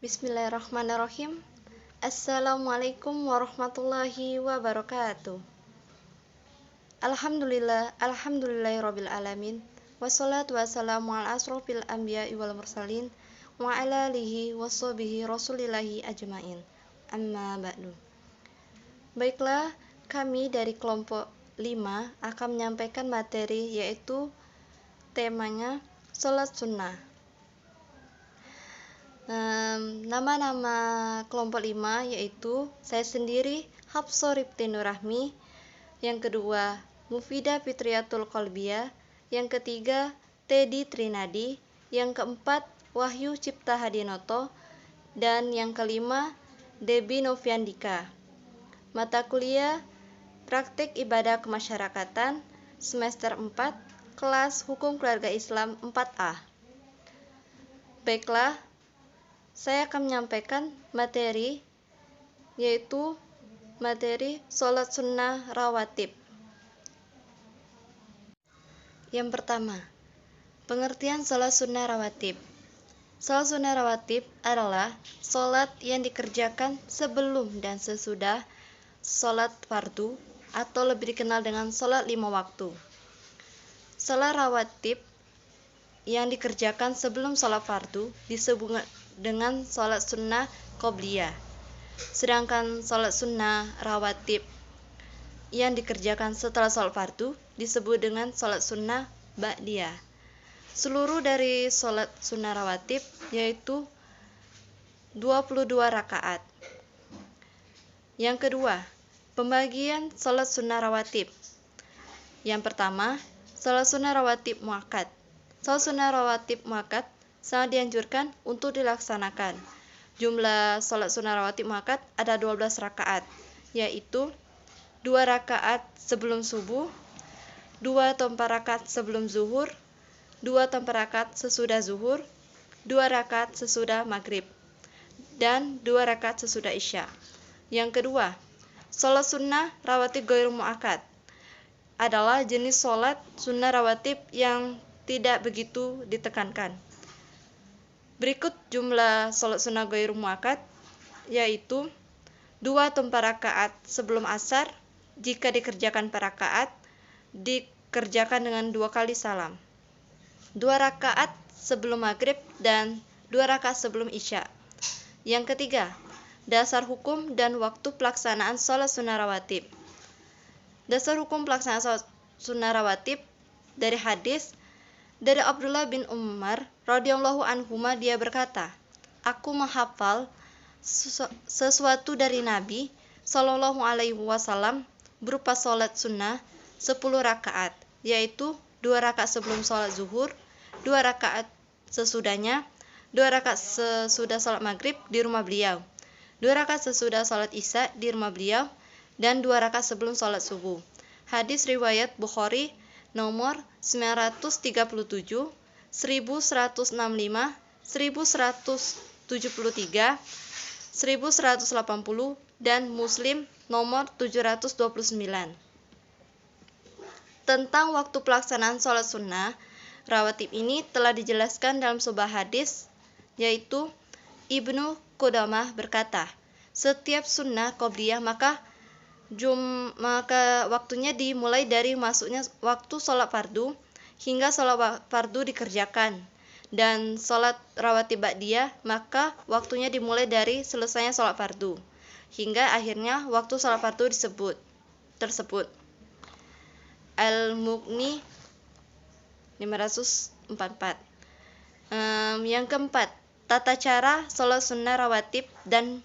Bismillahirrahmanirrahim. Assalamualaikum warahmatullahi wabarakatuh. Alhamdulillahirabbil alamin. Wassalatu wassalamu ala asrofil anbiya'i wal mursalin wa ala alihi washabihi rasulillahi ajmain. Amma ba'du. Baiklah, kami dari kelompok 5 akan menyampaikan materi yaitu temanya sholat sunnah. Nama-nama kelompok 5 yaitu saya sendiri Hafsah Rifti Nurrahmi, yang kedua Mufidah Fitriyatul Qalbiyah, yang ketiga Teddy Trinadi, yang keempat Wahyu Cipta Hadinoto, dan yang kelima Debbie Noviandika. Mata kuliah Praktik Ibadah Kemasyarakatan semester 4, kelas Hukum Keluarga Islam 4A. Baiklah, saya akan menyampaikan materi yaitu materi sholat sunnah rawatib. Yang pertama, pengertian sholat sunnah rawatib. Sholat sunnah rawatib adalah sholat yang dikerjakan sebelum dan sesudah sholat fardu atau lebih dikenal dengan sholat 5 waktu. Sholat rawatib yang dikerjakan sebelum sholat fardu disebut dengan sholat sunnah qobliyah. Sedangkan sholat sunnah rawatib yang dikerjakan setelah sholat fardu disebut dengan sholat sunnah ba'diyah. Seluruh dari sholat sunnah rawatib yaitu 22 rakaat. Yang kedua, pembagian sholat sunnah rawatib. Yang pertama, sholat sunnah rawatib muakkad. Sholat sunnah rawatib muakkad sangat dianjurkan untuk dilaksanakan. Jumlah sholat sunnah rawatib muakkad ada 12 rakaat, yaitu 2 rakaat sebelum subuh, 2 atau 4 rakaat sebelum zuhur, 2 atau 4 rakaat sesudah zuhur, 2 rakaat sesudah maghrib, dan 2 rakaat sesudah isya. Yang kedua, sholat sunnah rawatib ghairu muakkad adalah jenis sholat sunnah rawatib yang tidak begitu ditekankan. Berikut jumlah sholat sunnah ghairu muakkad, yaitu 2 atau 4 rakaat sebelum asar, jika dikerjakan 4 rakaat, dikerjakan dengan 2 kali salam. 2 rakaat sebelum maghrib dan 2 rakaat sebelum isya. Yang ketiga, dasar hukum dan waktu pelaksanaan sholat sunnah rawatib. Dasar hukum pelaksanaan sholat sunnah rawatib dari hadis dari Abdullah bin Umar radhiyallahu anhuma, dia berkata, aku menghafal sesuatu dari Nabi Shallallahu alaihi wasallam berupa sholat sunnah 10 rakaat, yaitu 2 rakaat sebelum sholat zuhur, 2 rakaat sesudahnya, 2 rakaat sesudah sholat maghrib di rumah beliau, 2 rakaat sesudah sholat isya di rumah beliau, dan 2 rakaat sebelum sholat subuh. Hadis riwayat Bukhari nomor 937, 1165, 1173, 1180, dan Muslim nomor 729. Tentang waktu pelaksanaan sholat sunnah rawatib ini telah dijelaskan dalam sebuah hadis, yaitu Ibnu Qudamah berkata, setiap sunnah qobliyah maka waktunya dimulai dari masuknya waktu sholat fardu hingga sholat fardu dikerjakan, dan sholat rawatib ba'diyah maka waktunya dimulai dari selesainya sholat fardu hingga akhirnya waktu sholat fardu tersebut. Al-Mughni 544. Yang keempat, tata cara sholat sunnah rawatib, dan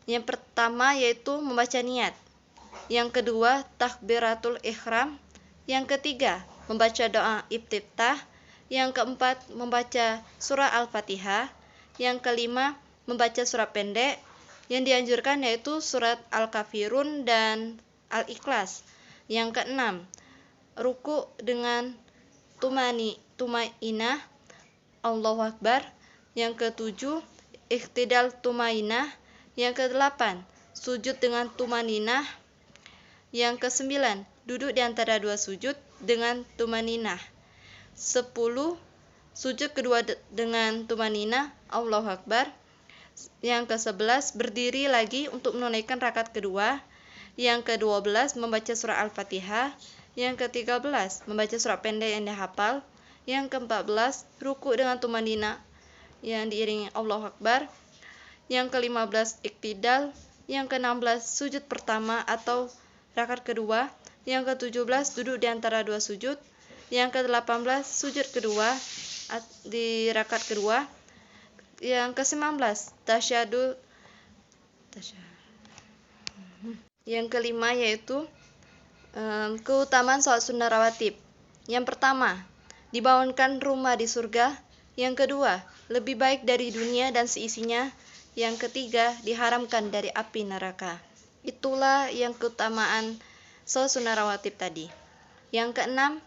yang pertama yaitu membaca niat, yang kedua takbiratul ihram, yang ketiga membaca doa iftitah, yang keempat membaca surah Al-Fatihah, yang kelima membaca surat pendek, yang dianjurkan yaitu surat Al-Kafirun dan Al-Ikhlas, yang keenam ruku dengan tumainah Allahu Akbar, yang ketujuh ikhtidal tumainah, yang kedelapan sujud dengan tumaninah, yang kesembilan duduk di antara 2 sujud dengan tumaninah, 10 sujud kedua dengan tumaninah Allahu Akbar, Yang ke-11 berdiri lagi untuk menunaikan rakaat kedua. Yang ke-12 membaca surah Al-Fatihah. Yang ke-13 membaca surah pendek yang dihafal. Yang ke-14 ruku dengan tumanina yang diiringi Allahu Akbar. Yang ke-15 iktidal. Yang ke-16 sujud pertama atau rakaat kedua. Yang ke-17 duduk di antara dua sujud. Yang ke-18 sujud kedua di rakaat kedua. Yang ke-19 tasyahud. Yang kelima yaitu keutamaan sholat sunnah rawatib. Yang pertama, dibangunkan rumah di surga. Yang kedua, lebih baik dari dunia dan seisinya. Yang ketiga, diharamkan dari api neraka. Itulah yang keutamaan sholat sunnah rawatib tadi. Yang keenam,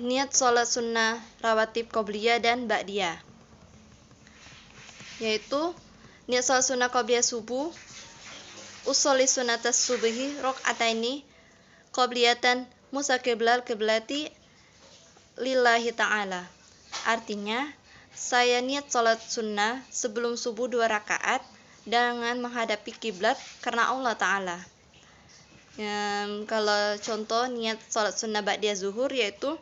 niat sholat sunnah rawatib qobliyah dan ba'diyah, yaitu niat sholat sunnah qobliyah subuh, usolli sunatas subuhi rok'ataini qobliyatan musaqiblal qiblati lillahi ta'ala. Artinya, saya niat sholat sunnah sebelum subuh 2 rakaat dengan menghadapi kiblat karena Allah Ta'ala. Kalau contoh niat sholat sunnah ba'diyah zuhur yaitu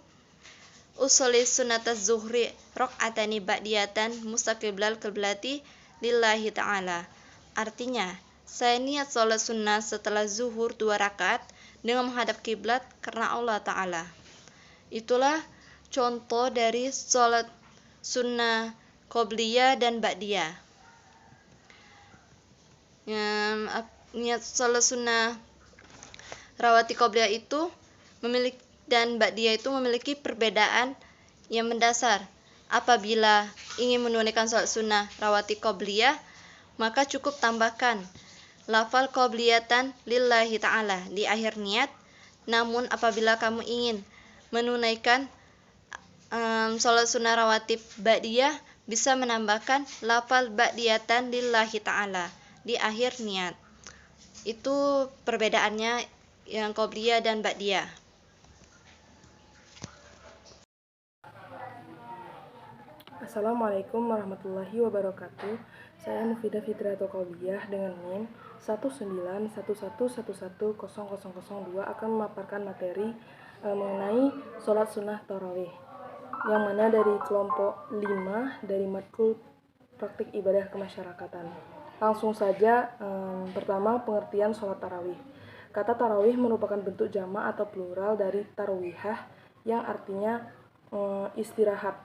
usolli sunatas zuhri rok'atani ba'diyatan musaqiblal qiblati lillahi ta'ala. Artinya, saya niat sholat sunnah setelah zuhur 2 rakaat dengan menghadap kiblat karena Allah Ta'ala. Itulah contoh dari sholat sunnah qobliyah dan ba'diyah. Niat sholat sunnah rawatib qobliyah itu dan ba'diyah itu memiliki perbedaan yang mendasar. Apabila ingin menunaikan sholat sunnah rawatib qobliyah, maka cukup tambahkan lafal qobliyatan lillahi ta'ala di akhir niat. Namun apabila kamu ingin menunaikan sholat sunnah rawatib ba'diyah, bisa menambahkan lafal ba'diyatan lillahi ta'ala di akhir niat. Itu perbedaannya yang qobliyah dan ba'diyah. Assalamualaikum warahmatullahi wabarakatuh. Saya Mufidah Fitriato Qauliyah dengan NIM 19111110002 akan memaparkan materi mengenai sholat sunnah tarawih, yang mana dari kelompok 5 dari matkul praktik ibadah kemasyarakatan. Langsung saja, pertama pengertian sholat tarawih. Kata tarawih merupakan bentuk jamak atau plural dari tarwihah yang artinya istirahat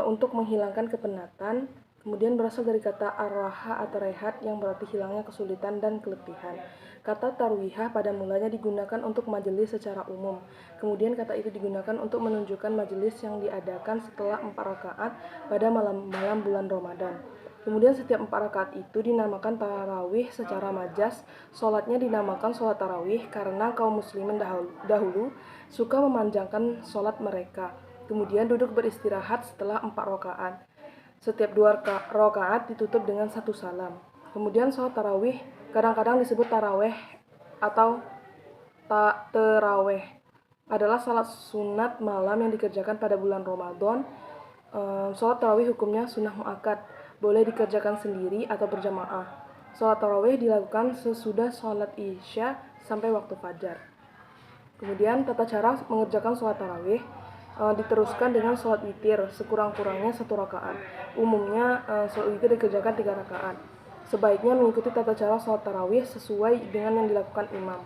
untuk menghilangkan kepenatan. Kemudian berasal dari kata ar-raha atau rehat yang berarti hilangnya kesulitan dan keletihan. Kata tarwihah pada mulanya digunakan untuk majelis secara umum. Kemudian kata itu digunakan untuk menunjukkan majelis yang diadakan setelah 4 rakaat pada malam-malam bulan Ramadan. Kemudian setiap 4 rakaat itu dinamakan tarawih secara majas. Sholatnya dinamakan sholat tarawih karena kaum muslimin dahulu suka memanjangkan sholat mereka. Kemudian duduk beristirahat setelah 4 rakaat. Setiap 2 rakaat ditutup dengan 1 salam. Kemudian sholat tarawih kadang-kadang disebut taraweh atau teraweh. Adalah salat sunat malam yang dikerjakan pada bulan Ramadan. Sholat tarawih hukumnya sunnah muakkad, boleh dikerjakan sendiri atau berjamaah. Sholat tarawih dilakukan sesudah sholat isya sampai waktu fajar. Kemudian tata cara mengerjakan sholat tarawih diteruskan dengan sholat witir sekurang-kurangnya 1 rakaat. Umumnya sholat witir dikerjakan 3 rakaat. Sebaiknya mengikuti tata cara sholat tarawih sesuai dengan yang dilakukan imam.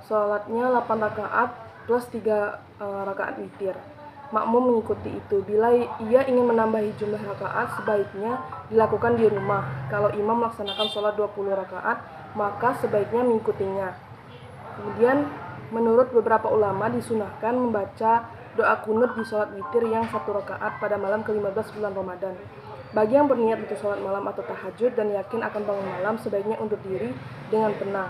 Sholatnya 8 rakaat plus 3 rakaat witir. Makmum mengikuti itu. Bila ia ingin menambahi jumlah rakaat, sebaiknya dilakukan di rumah. Kalau imam melaksanakan sholat 20 rakaat, maka sebaiknya mengikutinya. Kemudian menurut beberapa ulama disunahkan membaca doa kunut di sholat witir yang 1 rakaat pada malam ke-15 bulan Ramadan. Bagi yang berniat untuk sholat malam atau tahajud dan yakin akan bangun malam, sebaiknya undur diri dengan tenang.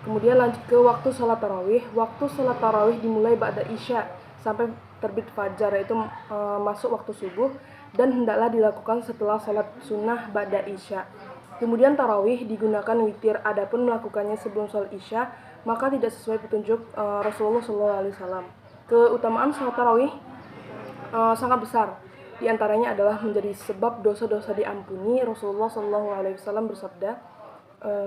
Kemudian lanjut ke waktu sholat tarawih. Waktu sholat tarawih dimulai ba'da isya sampai terbit fajar, yaitu masuk waktu subuh, dan hendaklah dilakukan setelah sholat sunnah ba'da isya. Kemudian tarawih digunakan witir. Adapun melakukannya sebelum sholat isya, maka tidak sesuai petunjuk Rasulullah SAW. Keutamaan sholat tarawih sangat besar. Di antaranya adalah menjadi sebab dosa-dosa diampuni. Rasulullah SAW bersabda,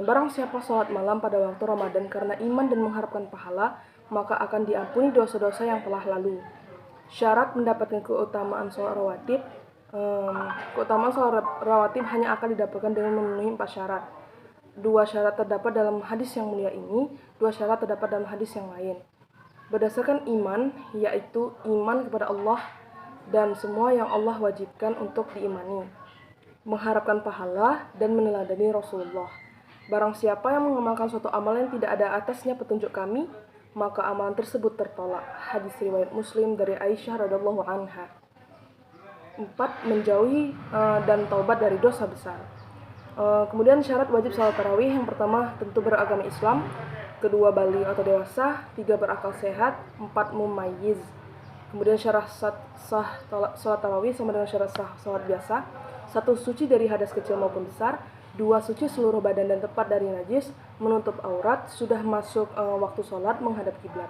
barang siapa sholat malam pada waktu Ramadan karena iman dan mengharapkan pahala, maka akan diampuni dosa-dosa yang telah lalu. Syarat mendapatkan keutamaan sholat rawatib, keutamaan sholat rawatib hanya akan didapatkan dengan memenuhi 4 syarat. 2 syarat terdapat dalam hadis yang mulia ini, 2 syarat terdapat dalam hadis yang lain. Berdasarkan iman, yaitu iman kepada Allah dan semua yang Allah wajibkan untuk diimani, mengharapkan pahala dan meneladani Rasulullah. Barang siapa yang mengamalkan suatu amalan yang tidak ada atasnya petunjuk kami, maka amalan tersebut tertolak. Hadis riwayat Muslim dari Aisyah radhiyallahu anha. 4. Menjauhi dan taubat dari dosa besar. Kemudian syarat wajib salat tarawih, yang pertama tentu beragama Islam, kedua baligh atau dewasa, 3 berakal sehat, 4 mumayyiz. Kemudian syarat sah salat tarawih sama dengan syarat sah salat biasa. 1. Suci dari hadas kecil maupun besar. 2. Suci seluruh badan dan tepat dari najis, menutup aurat, sudah masuk waktu sholat, menghadap kiblat.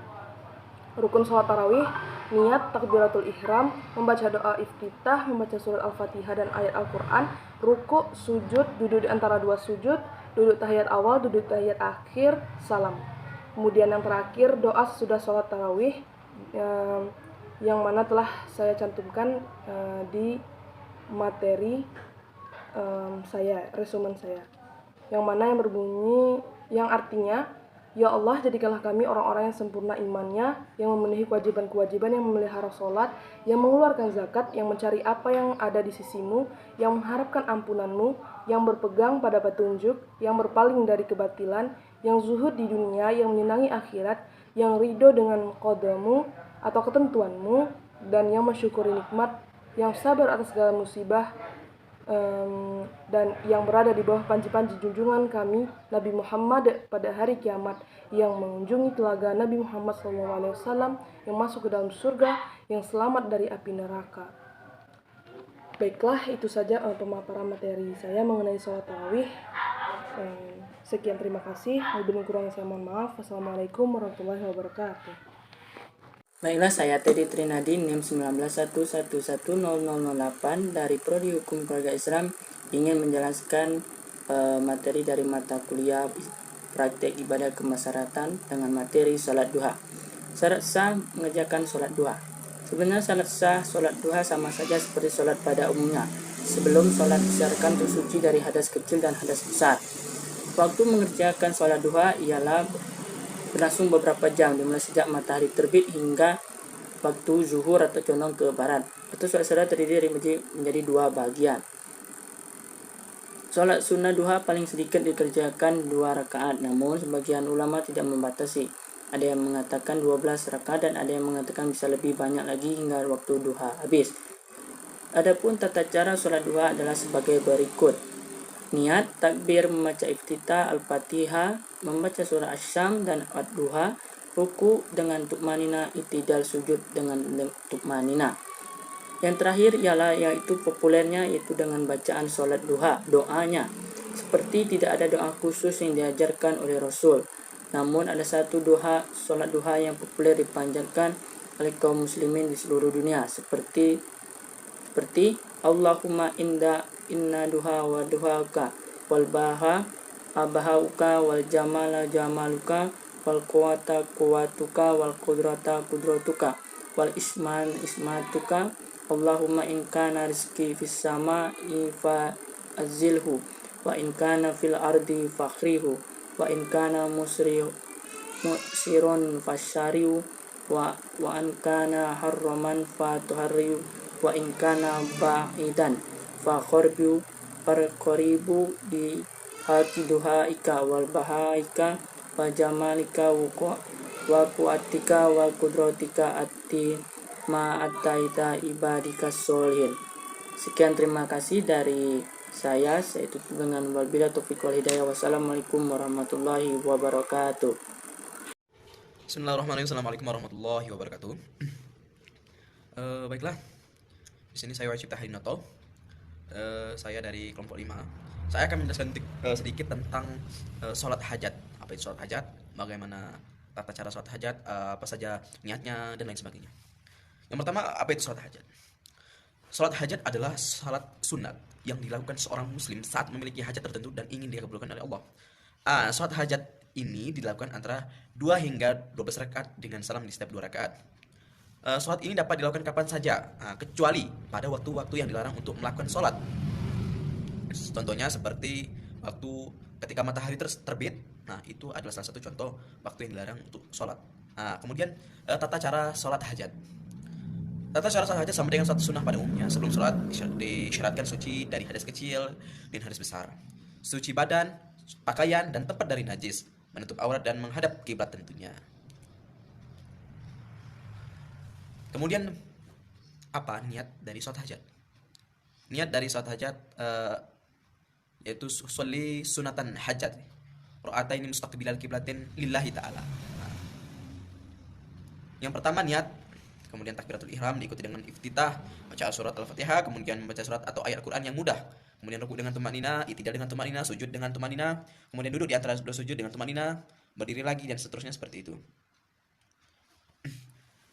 Rukun sholat tarawih, niat, takbiratul ihram, membaca doa iftitah, membaca surat al-fatihah dan ayat Al-Quran, ruku, sujud, duduk di antara 2 sujud, duduk tahiyat awal, duduk tahiyat akhir, salam. Kemudian yang terakhir, doa sesudah sholat tarawih, yang mana telah saya cantumkan di materi saya, resumen saya, yang mana yang berbunyi, yang artinya, ya Allah, jadikanlah kami orang-orang yang sempurna imannya, yang memenuhi kewajiban-kewajiban, yang memelihara sholat, yang mengeluarkan zakat, yang mencari apa yang ada di sisimu, yang mengharapkan ampunanmu, yang berpegang pada petunjuk, yang berpaling dari kebatilan, yang zuhud di dunia, yang menyenangi akhirat, yang ridho dengan qadamu atau ketentuanmu, dan yang mensyukuri nikmat, yang sabar atas segala musibah, dan yang berada di bawah panji-panji junjungan kami Nabi Muhammad pada hari kiamat, yang mengunjungi telaga Nabi Muhammad SAW, yang masuk ke dalam surga, yang selamat dari api neraka. Baiklah, itu saja pemaparan materi saya mengenai sholat tarawih. Sekian, terima kasih. Lebih kurang saya mohon maaf. Wassalamualaikum warahmatullahi wabarakatuh. Baiklah, saya Teddy Trinadin, NIM 1911100008 dari Prodi Hukum Keluarga Islam, ingin menjelaskan materi dari mata kuliah praktek ibadah kemasyarakatan dengan materi salat duha. Syarat sah mengerjakan salat duha. Sebenarnya syarat sah salat duha sama saja seperti salat pada umumnya. Sebelum salat disyaratkan untuk suci dari hadas kecil dan hadas besar. Waktu mengerjakan salat duha ialah berlangsung beberapa jam, dimulai sejak matahari terbit hingga waktu zuhur atau condong ke barat. Atau salat terdiri menjadi 2 bagian. Salat sunnah duha paling sedikit dikerjakan 2 rakaat, namun sebagian ulama tidak membatasi. Ada yang mengatakan 12 rakaat dan ada yang mengatakan bisa lebih banyak lagi hingga waktu duha habis. Adapun tata cara salat duha adalah sebagai berikut. Niat, takbir, membaca iftitah, al-fatihah, membaca surah Asy-Syams dan ad-duha, ruku dengan tukmanina, itidal sujud dengan tukmanina. Yang terakhir ialah yaitu populernya, yaitu dengan bacaan salat duha, doanya. Seperti tidak ada doa khusus yang diajarkan oleh Rasul. Namun ada satu doa salat duha yang populer dipanjatkan oleh kaum muslimin di seluruh dunia, seperti Allahumma inna duha wa duhauka wal baha abahauka wal jamala jamaluka wal quwata quwatuka wal qudrata qudratuka wal ismatuka. Allahumma in kana rizqi fis sama'i fa azilhu wa in kana fil ardi fakhrihu wa in kana musirun fasyariu wa an kana harraman fa tuharriu wa in kana ba'idan fa qaribu di hati duhaika wal bahaika wa jamalika wa quatika wa qudratika ati ma ataita ibadika sholihin. Sekian, terima kasih dari saya tutup dengan wabillahi taufiq wal hidayah. Wassalamualaikum warahmatullahi wabarakatuh. Bismillahirrahmanirrahim. Assalamualaikum warahmatullahi wabarakatuh. Baiklah, di sini saya Wajib Tahrinoto. Saya dari kelompok 5. Saya akan menjelaskan sedikit tentang sholat hajat. Apa itu sholat hajat? Bagaimana tata cara sholat hajat? Apa saja niatnya dan lain sebagainya. Yang pertama, apa itu sholat hajat? Salat hajat adalah salat sunat yang dilakukan seorang muslim saat memiliki hajat tertentu dan ingin dikabulkan oleh Allah. Salat hajat ini dilakukan antara 2 hingga 12 rakaat dengan salam di setiap 2 rakaat. Salat ini dapat dilakukan kapan saja, kecuali pada waktu-waktu yang dilarang untuk melakukan salat. Contohnya seperti waktu ketika matahari terbit. Nah, itu adalah salah satu contoh waktu yang dilarang untuk salat. Kemudian tata cara salat hajat. Tata cara salat hajat sama dengan salat sunnah pada umumnya. Sebelum salat disyaratkan suci dari hadas kecil dan hadas besar, suci badan, pakaian dan tempat dari najis, menutup aurat dan menghadap kiblat tentunya. Kemudian apa niat dari salat hajat? Niat dari salat hajat yaitu sholli sunatan hajat, ra'ataini mustaqbilal kiblatin lillahi ta'ala. Yang pertama niat, kemudian takbiratul ihram diikuti dengan iftitah, baca surat Al-Fatihah, kemudian membaca surat atau ayat Al-Qur'an yang mudah. Kemudian rukuk dengan tumanina, i'tidal dengan tumanina, sujud dengan tumanina, kemudian duduk di antara dua sujud dengan tumanina, berdiri lagi dan seterusnya seperti itu.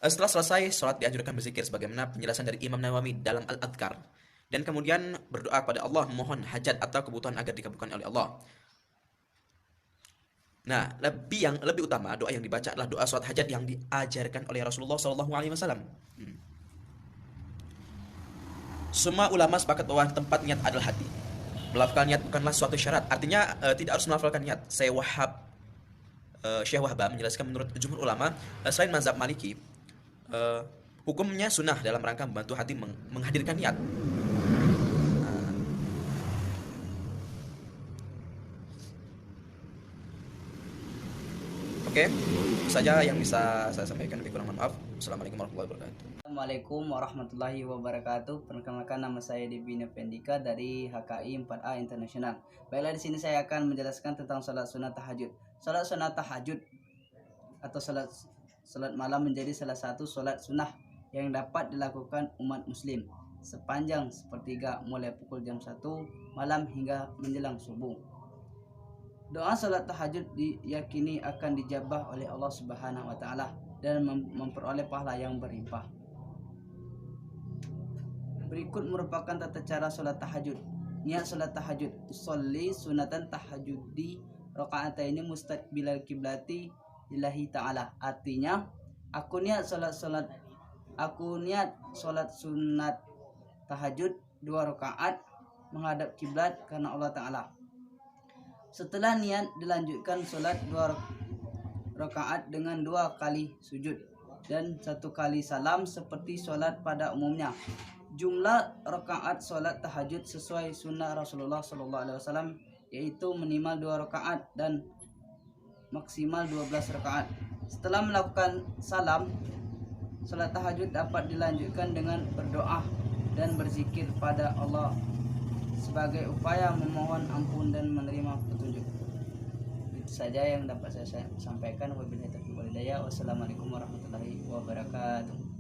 Setelah selesai salat dianjurkan berzikir sebagaimana penjelasan dari Imam Nawawi dalam Al-Adhkar, dan kemudian berdoa kepada Allah memohon hajat atau kebutuhan agar dikabulkan oleh Allah. Nah, yang lebih utama doa yang dibaca adalah doa salat hajat yang diajarkan oleh Rasulullah SAW. Semua ulama sepakat bahwa tempat niat adalah hati. Melafalkan niat bukanlah suatu syarat. Artinya tidak harus melafalkan niat. Syekh Wahbah menjelaskan menurut jumhur ulama selain mazhab Maliki, hukumnya sunnah dalam rangka membantu hati menghadirkan niat. Oke, itu saja yang bisa saya sampaikan. Lebih kurang mohon maaf. Assalamualaikum warahmatullahi wabarakatuh. Assalamualaikum warahmatullahi wabarakatuh. Perkenalkan, nama saya Devina Pendika dari HKI 4A Internasional. Baiklah, di sini saya akan menjelaskan tentang salat sunat tahajud. Salat sunat tahajud atau salat malam menjadi salah satu salat sunnah yang dapat dilakukan umat muslim sepanjang sepertiga mulai pukul jam 1 malam hingga menjelang subuh. Doa salat tahajud diyakini akan dijabah oleh Allah Subhanahu wa taala dan memperoleh pahala yang berlimpah. Berikut merupakan tata cara salat tahajud. Niat salat tahajud, usolli sunatan tahajudi rakaataini mustaqbilal kiblati lillahi ta'ala. Artinya, aku niat salat sunat tahajud 2 rakaat menghadap kiblat karena Allah Ta'ala. Setelah niat dilanjutkan salat 2 rakaat dengan 2 kali sujud dan 1 kali salam seperti salat pada umumnya. Jumlah rakaat salat tahajud sesuai sunnah Rasulullah SAW yaitu minimal 2 rakaat dan maksimal 12 rakaat. Setelah melakukan salam, salat tahajud dapat dilanjutkan dengan berdoa dan berzikir pada Allah sebagai upaya memohon ampun dan menerima petunjuk. Itu saja yang dapat saya sampaikan. Wabillahi taufiq wal hidayah. Wassalamualaikum warahmatullahi wabarakatuh.